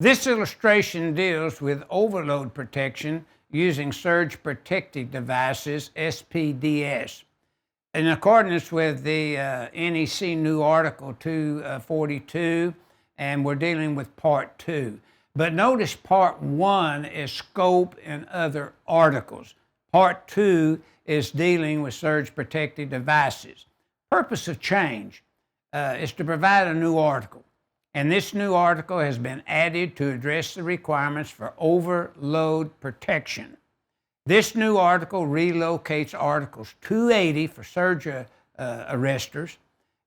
This illustration deals with overload protection using surge protective devices, SPDS. In accordance with the NEC new Article 242, and we're dealing with Part 2. But notice Part 1 is scope and other articles. Part 2 is dealing with surge protective devices. Purpose of change is to provide a new article. And this new article has been added to address the requirements for overload protection. This new article relocates Articles 280 for surge arresters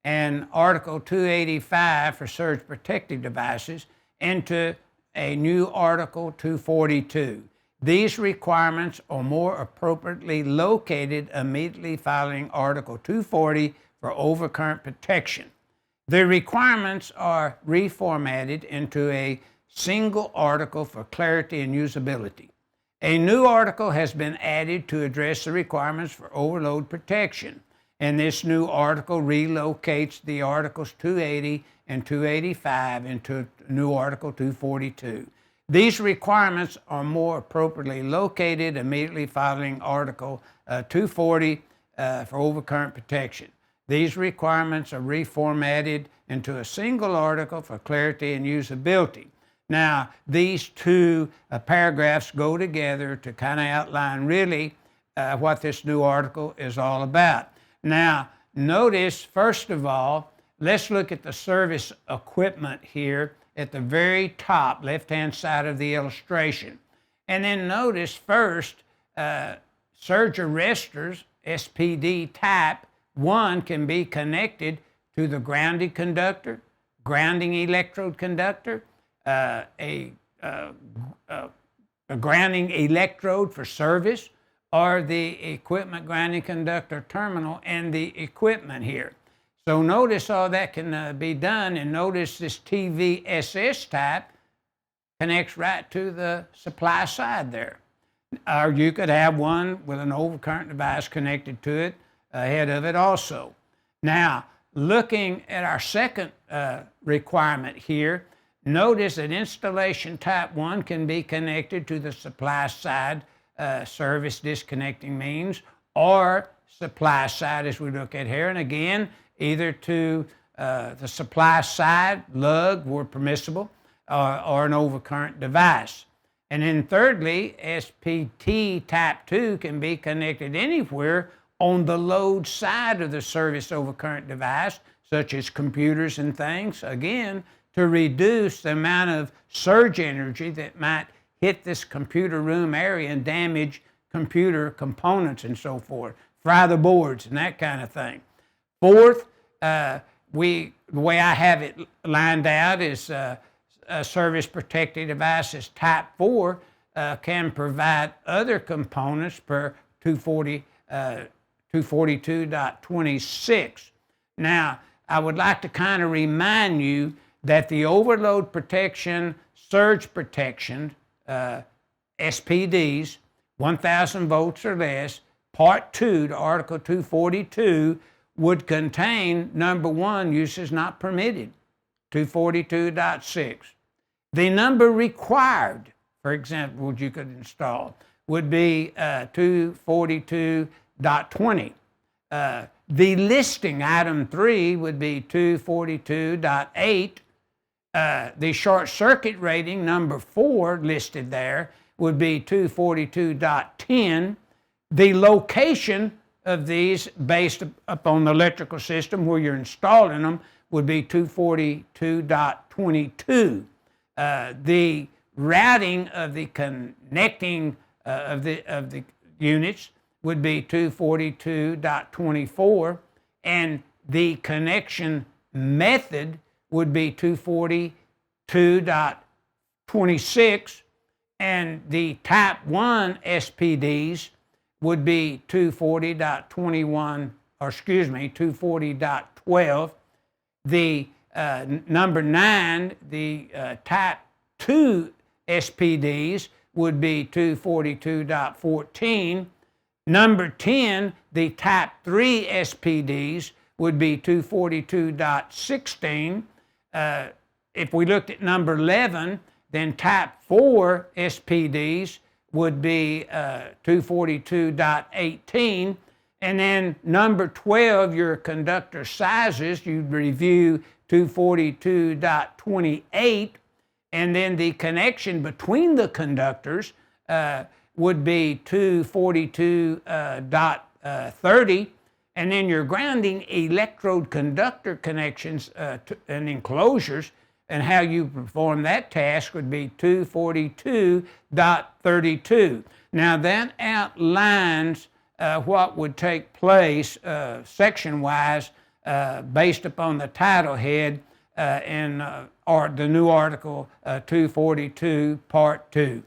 and Article 285 for surge protective devices into a new Article 242. These requirements are more appropriately located immediately following Article 240 for overcurrent protection. The requirements are reformatted into a single article for clarity and usability. A new article has been added to address the requirements for overload protection, and this new article relocates the Articles 280 and 285 into new Article 242. These requirements are more appropriately located immediately following Article 240 for overcurrent protection. These requirements are reformatted into a single article for clarity and usability. Now, these two paragraphs go together to kind of outline really what this new article is all about. Now, notice, first of all, let's look at the service equipment here at the very top, left-hand side of the illustration. And then notice first, surge arresters, SPD type, one can be connected to the grounding conductor, grounding electrode conductor, a grounding electrode for service, or the equipment grounding conductor terminal and the equipment here. So notice all that can be done, and notice this TVSS type connects right to the supply side there. Or you could have one with an overcurrent device connected to it ahead of it also. Now, looking at our second requirement here, notice that installation type 1 can be connected to the supply side service disconnecting means, or supply side as we look at here, and again, either to the supply side, lug, were permissible, or an overcurrent device. And then thirdly, SPT type 2 can be connected anywhere on the load side of the service overcurrent device, such as computers and things, again, to reduce the amount of surge energy that might hit this computer room area and damage computer components and so forth, fry the boards and that kind of thing. Fourth, the way I have it lined out is service protected devices type 4 can provide other components per 242.26. Now, I would like to kind of remind you that the overload protection, surge protection, SPDs, 1,000 volts or less, Part 2 to Article 242 would contain, number 1, uses not permitted, 242.6. The number required, for example, you could install, would be 242.20. The listing, item 3, would be 242.8. The short circuit rating, number 4, listed there, would be 242.10. The location of these, based upon the electrical system where you're installing them, would be 242.22. The routing of the connecting of the units would be 242.24, and the connection method would be 242.26, and the type 1 SPDs would be 240.21, or excuse me, 240.12. The number 9, the type 2 SPDs would be 242.14. Number 10, the type 3 SPDs would be 242.16. If we looked at number 11, Then type 4 SPDs would be 242.18. And then number 12, your conductor sizes, you'd review 242.28. And then the connection between the conductors would be 242.30. And then your grounding electrode conductor connections and enclosures and how you perform that task would be 242.32. Now that outlines what would take place section-wise based upon the title head in or the new article 242 Part 2.